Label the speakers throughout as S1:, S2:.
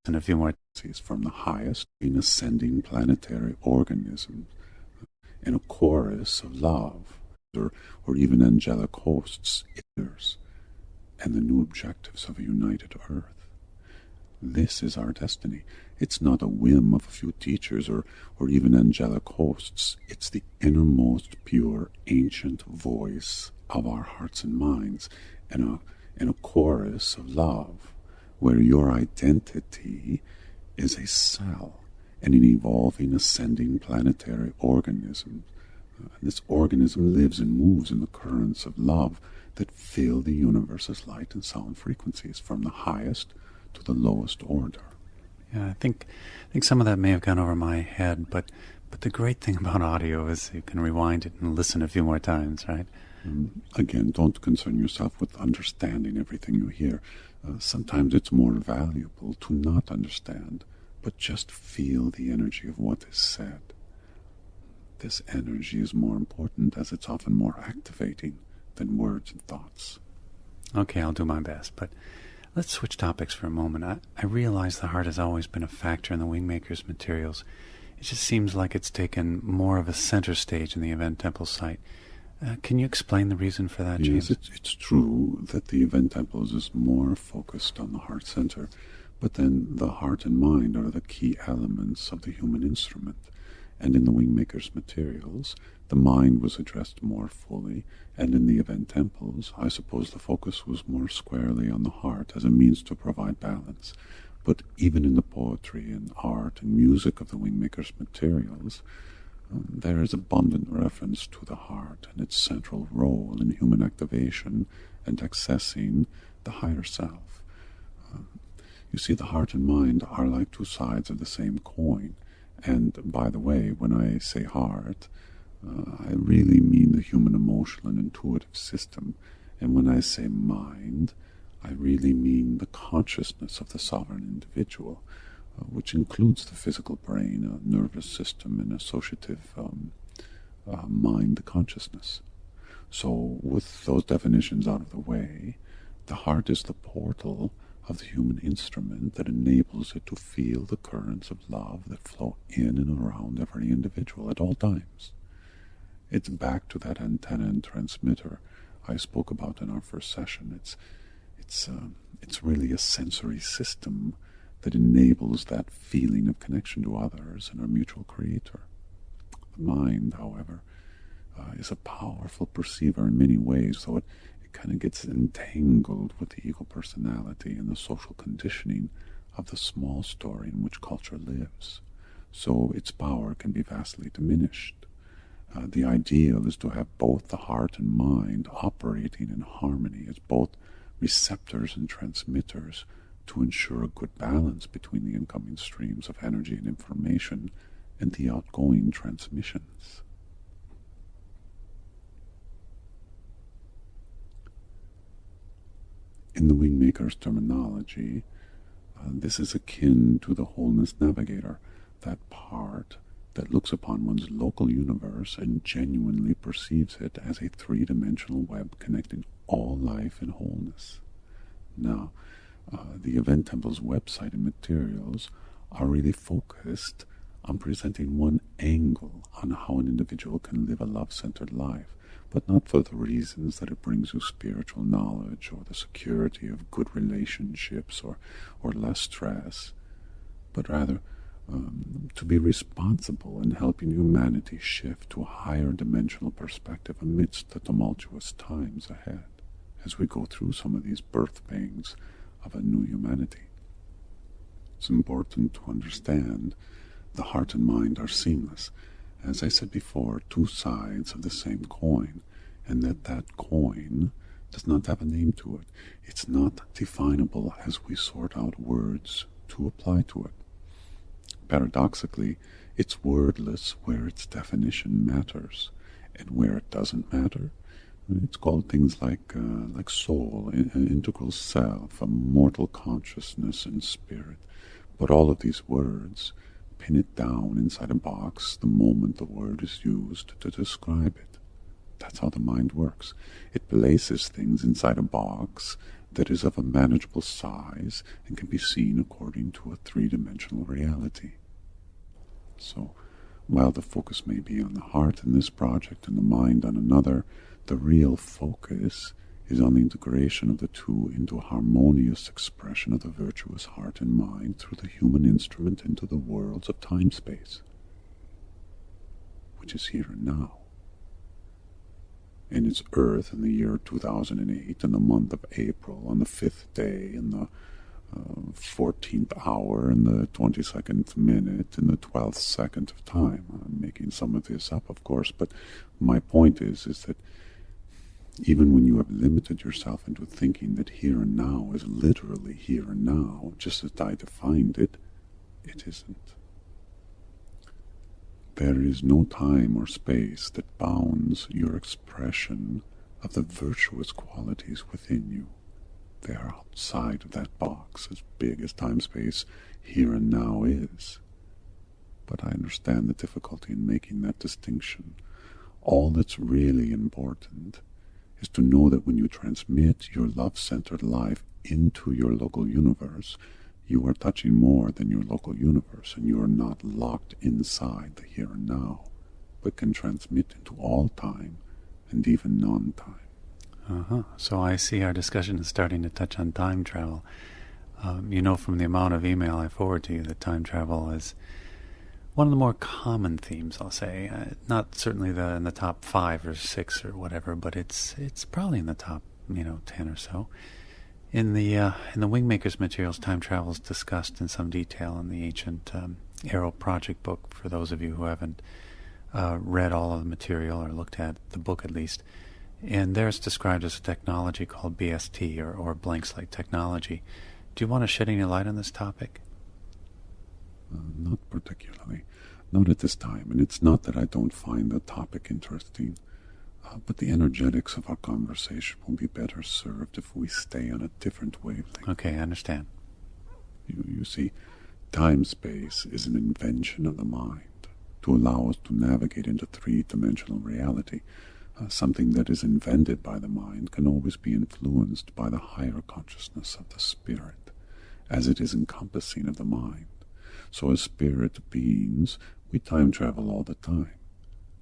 S1: And a few more from the highest in ascending planetary organisms in a chorus of love, or even angelic hosts, and the new objectives of a united Earth. This is our destiny. It's not a whim of a few teachers or even angelic hosts. It's the innermost, pure, ancient voice of our hearts and minds in a chorus of love, where your identity is a cell in an evolving, ascending planetary organism. This organism lives and moves in the currents of love that fill the universe's light and sound frequencies from the highest to the lowest order.
S2: Yeah, I think some of that may have gone over my head, but the great thing about audio is you can rewind it and listen a few more times, right?
S1: Again, don't concern yourself with understanding everything you hear. Sometimes it's more valuable to not understand, but just feel the energy of what is said. This energy is more important as it's often more activating than words and thoughts.
S2: Okay, I'll do my best, but let's switch topics for a moment. I realize the heart has always been a factor in the Wingmaker's materials. It just seems like it's taken more of a center stage in the Event Temple site. Can you explain the reason for that, James?
S1: Yes, it's true that the Event Temples is more focused on the heart center, but then the heart and mind are the key elements of the human instrument. And in the Wingmaker's materials, the mind was addressed more fully, and in the Event Temples, I suppose the focus was more squarely on the heart as a means to provide balance. But even in the poetry and art and music of the Wingmaker's materials, there is abundant reference to the heart and its central role in human activation and accessing the higher self. You see, the heart and mind are like two sides of the same coin. And by the way, when I say heart, I really mean the human emotional and intuitive system. And when I say mind, I really mean the consciousness of the sovereign individual, which includes the physical brain, a nervous system, and associative mind consciousness. So with those definitions out of the way, the heart is the portal of the human instrument that enables it to feel the currents of love that flow in and around every individual at all times. It's back to that antenna and transmitter I spoke about in our first session. It's really a sensory system that enables that feeling of connection to others and our mutual creator. The mind, however, is a powerful perceiver in many ways, though it kind of gets entangled with the ego personality and the social conditioning of the small story in which culture lives. So its power can be vastly diminished. The ideal is to have both the heart and mind operating in harmony as both receptors and transmitters to ensure a good balance between the incoming streams of energy and information and the outgoing transmissions. In the Wingmaker's terminology, this is akin to the wholeness navigator, that part that looks upon one's local universe and genuinely perceives it as a three-dimensional web connecting all life in wholeness. Now, the Event Temple's website and materials are really focused on presenting one angle on how an individual can live a love-centered life, but not for the reasons that it brings you spiritual knowledge or the security of good relationships or less stress, but rather to be responsible in helping humanity shift to a higher dimensional perspective amidst the tumultuous times ahead as we go through some of these birth pangs of a new humanity. It's important to understand the heart and mind are seamless. As I said before, two sides of the same coin, and that coin does not have a name to it. It's not definable as we sort out words to apply to it. Paradoxically, it's wordless where its definition matters, and where it doesn't matter, it's called things like soul, an integral self, a mortal consciousness and spirit. But all of these words pin it down inside a box the moment the word is used to describe it. That's how the mind works. It places things inside a box that is of a manageable size and can be seen according to a three-dimensional reality. So, while the focus may be on the heart in this project and the mind on another, the real focus is on the integration of the two into a harmonious expression of the virtuous heart and mind through the human instrument into the worlds of time-space, which is here and now. And it's Earth in the year 2008, in the month of April, on the 5th day, in the 14th hour, in the 22nd minute, in the 12th second of time. I'm making some of this up, of course, but my point is that even when you have limited yourself into thinking that here and now is literally here and now, just as I defined it, it isn't. There is no time or space that bounds your expression of the virtuous qualities within you. They are outside of that box, as big as time-space here and now is. But I understand the difficulty in making that distinction. All that's really important is to know that when you transmit your love-centered life into your local universe, you are touching more than your local universe, and you are not locked inside the here and now, but can transmit into all time and even non-time.
S2: So I see our discussion is starting to touch on time travel. You know from the amount of email I forward to you that time travel is one of the more common themes, I'll say. Not certainly in the top 5 or 6 or whatever, but it's probably in the top 10 or so. In the Wingmakers materials, time travel is discussed in some detail in the ancient Arrow Project book. For those of you who haven't read all of the material or looked at the book at least. And there it's described as a technology called BST, or blank slate technology. Do you want to shed any light on this topic?
S1: Not particularly. Not at this time. And it's not that I don't find the topic interesting, but the energetics of our conversation will be better served if we stay on a different wavelength.
S2: Okay, I understand.
S1: You see, time-space is an invention of the mind to allow us to navigate into three-dimensional reality. Something that is invented by the mind can always be influenced by the higher consciousness of the spirit, as it is encompassing of the mind. So as spirit beings, we time travel all the time.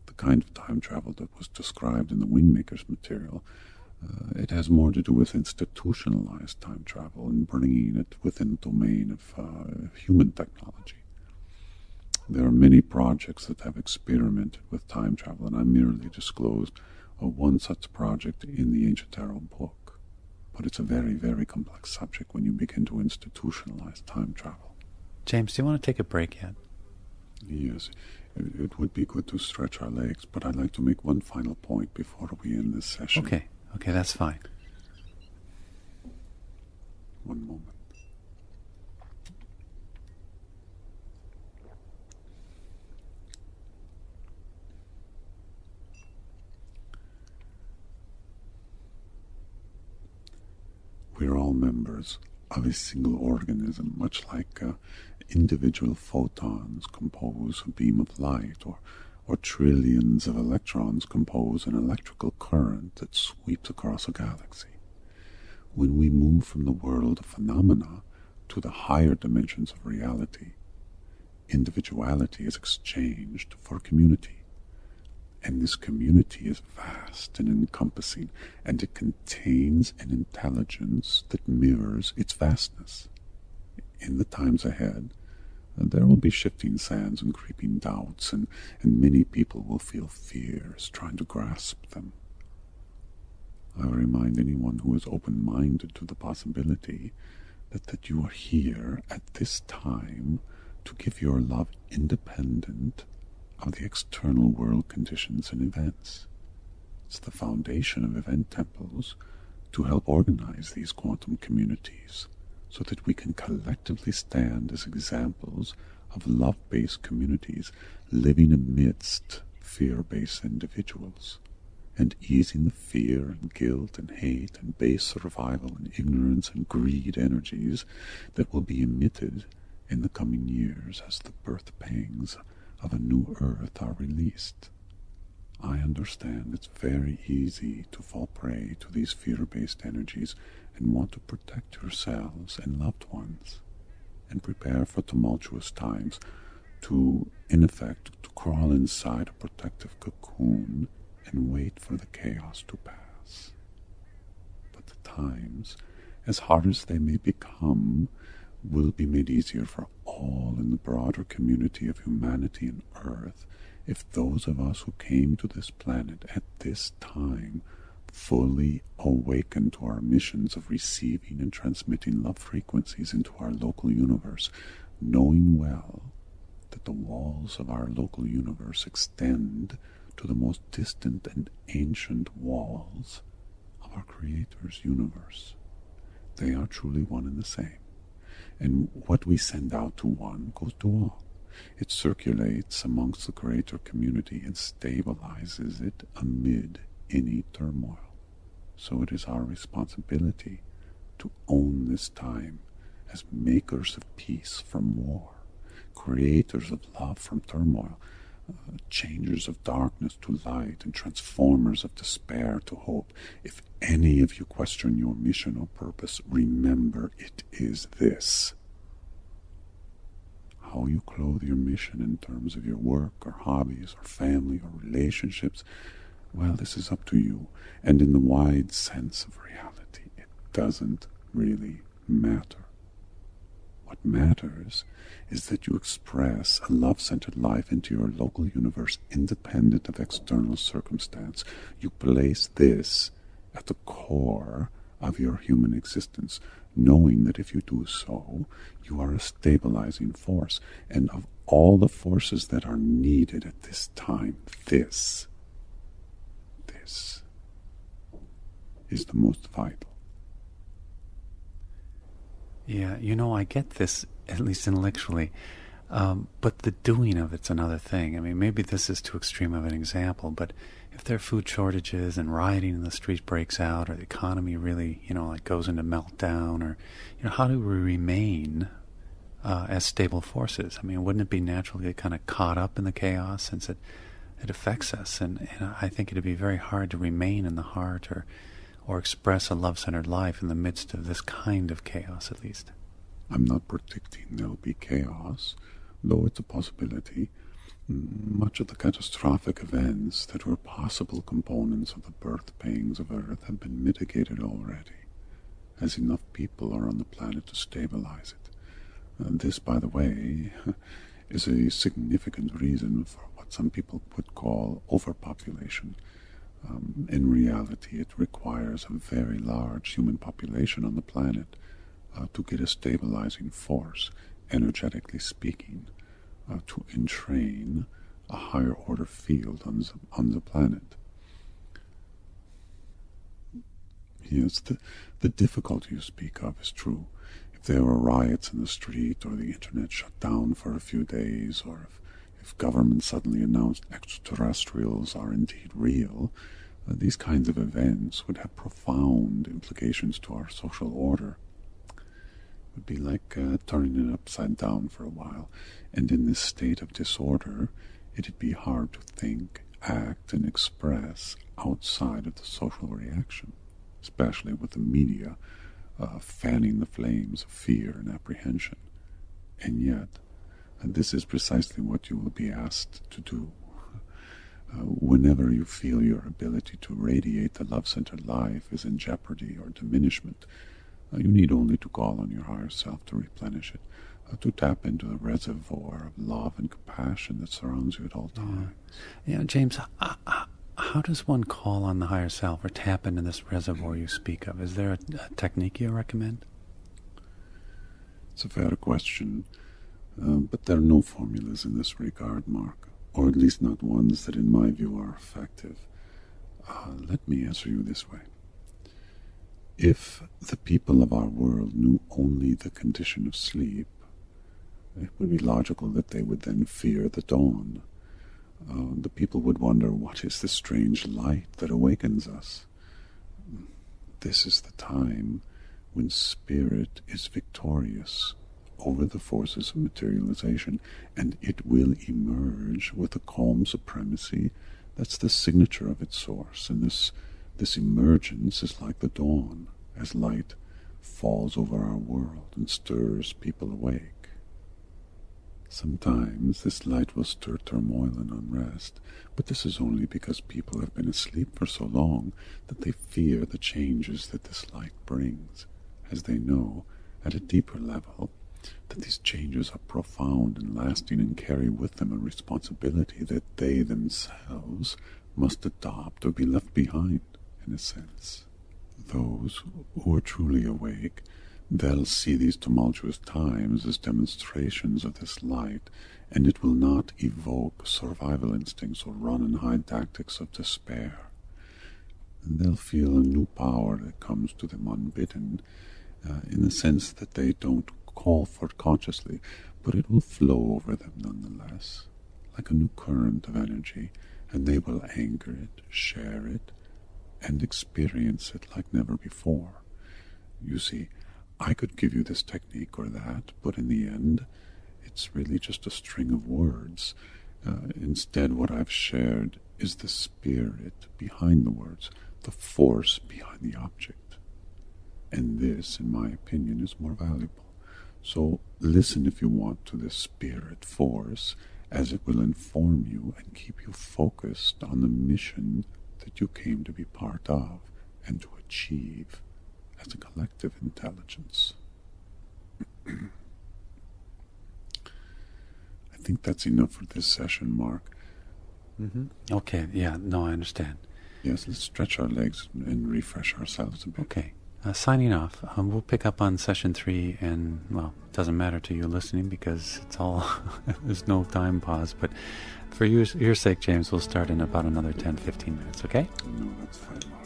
S1: The kind of time travel that was described in the Wingmakers material, it has more to do with institutionalized time travel and bringing it within the domain of human technology. There are many projects that have experimented with time travel, and I merely disclosed one such project in the Ancient Arrow book. But it's a very, very complex subject when you begin to institutionalize time travel.
S2: James, do you want to take a break yet?
S1: Yes, it would be good to stretch our legs, but I'd like to make one final point before we end this session.
S2: Okay, that's fine.
S1: One moment. We're all members of a single organism, much like individual photons compose a beam of light, or trillions of electrons compose an electrical current that sweeps across a galaxy. When we move from the world of phenomena to the higher dimensions of reality, individuality is exchanged for community. And this community is vast and encompassing, and it contains an intelligence that mirrors its vastness. In the times ahead, there will be shifting sands and creeping doubts, and many people will feel fears trying to grasp them. I remind anyone who is open-minded to the possibility that you are here at this time to give your love independent of the external world conditions and events. It's the foundation of event temples to help organize these quantum communities so that we can collectively stand as examples of love-based communities living amidst fear-based individuals and easing the fear and guilt and hate and base survival and ignorance and greed energies that will be emitted in the coming years as the birth pangs of a new earth are released. I understand it's very easy to fall prey to these fear-based energies and want to protect yourselves and loved ones, and prepare for tumultuous times to, in effect, to crawl inside a protective cocoon and wait for the chaos to pass. But the times, as hard as they may become, will be made easier for all in the broader community of humanity and Earth if those of us who came to this planet at this time fully awaken to our missions of receiving and transmitting love frequencies into our local universe, knowing well that the walls of our local universe extend to the most distant and ancient walls of our Creator's universe. They are truly one and the same. And what we send out to one goes to all. It circulates amongst the Creator community and stabilizes it amid any turmoil. So it is our responsibility to own this time as makers of peace from war, creators of love from turmoil, changers of darkness to light, and transformers of despair to hope. If any of you question your mission or purpose, remember it is this. How you clothe your mission in terms of your work or hobbies or family or relationships, well, this is up to you. And in the wide sense of reality, it doesn't really matter. What matters is that you express a love-centered life into your local universe independent of external circumstance. You place this at the core of your human existence, knowing that if you do so, you are a stabilizing force. And of all the forces that are needed at this time, this is the most vital.
S2: Yeah, I get this, at least intellectually, but the doing of it's another thing. I mean, maybe this is too extreme of an example, but if there are food shortages and rioting in the streets breaks out, or the economy really, goes into meltdown, or, how do we remain as stable forces? I mean, wouldn't it be natural to get kind of caught up in the chaos since it affects us? And I think it'd be very hard to remain in the heart or express a love-centered life in the midst of this kind of chaos, at least.
S1: I'm not predicting there'll be chaos, though it's a possibility. Much of the catastrophic events that were possible components of the birth pangs of Earth have been mitigated already, as enough people are on the planet to stabilize it. This, by the way, is a significant reason for what some people would call overpopulation. In reality, it requires a very large human population on the planet to get a stabilizing force, energetically speaking, to entrain a higher order field on the planet. Yes, the difficulty you speak of is true. If there were riots in the street, or the internet shut down for a few days, or if government suddenly announced extraterrestrials are indeed real, these kinds of events would have profound implications to our social order. It would be like turning it upside down for a while, and in this state of disorder, it'd be hard to think, act, and express outside of the social reaction, especially with the media fanning the flames of fear and apprehension. And yet, this is precisely what you will be asked to do. Whenever you feel your ability to radiate the love-centered life is in jeopardy or diminishment, you need only to call on your higher self to replenish it, to tap into the reservoir of love and compassion that surrounds you at all times.
S2: Yeah, James, how does one call on the higher self or tap into this reservoir you speak of? Is there a technique you recommend?
S1: It's a fair question, but there are no formulas in this regard, Mark, or at least not ones that in my view are effective. Let me answer you this way. If the people of our world knew only the condition of sleep, it would be logical that they would then fear the dawn. The people would wonder, what is the strange light that awakens us? This is the time when spirit is victorious over the forces of materialization, and it will emerge with a calm supremacy that's the signature of its source. And this emergence is like the dawn, as light falls over our world and stirs people awake. Sometimes this light will stir turmoil and unrest, but this is only because people have been asleep for so long that they fear the changes that this light brings, as they know, at a deeper level, that these changes are profound and lasting and carry with them a responsibility that they themselves must adopt or be left behind, in a sense. Those who are truly awake, they'll see these tumultuous times as demonstrations of this light, and it will not evoke survival instincts or run-and-hide tactics of despair. And they'll feel a new power that comes to them unbidden, in the sense that they don't call for it consciously, but it will flow over them nonetheless, like a new current of energy, and they will anchor it, share it, and experience it like never before. You see, I could give you this technique or that, but in the end, it's really just a string of words. Instead, what I've shared is the spirit behind the words, the force behind the object. And this, in my opinion, is more valuable. So listen if you want to this spirit force, as it will inform you and keep you focused on the mission that you came to be part of and to achieve as a collective intelligence. I think that's enough for this session, Mark.
S2: Okay, yeah, no, I understand.
S1: Yes, let's stretch our legs and refresh ourselves a bit.
S2: Okay, signing off. We'll pick up on session 3, and, well, it doesn't matter to you listening because it's all, there's no time pause, but for your sake, James, we'll start in about another 10-15 minutes, okay?
S1: No, that's fine, Mark.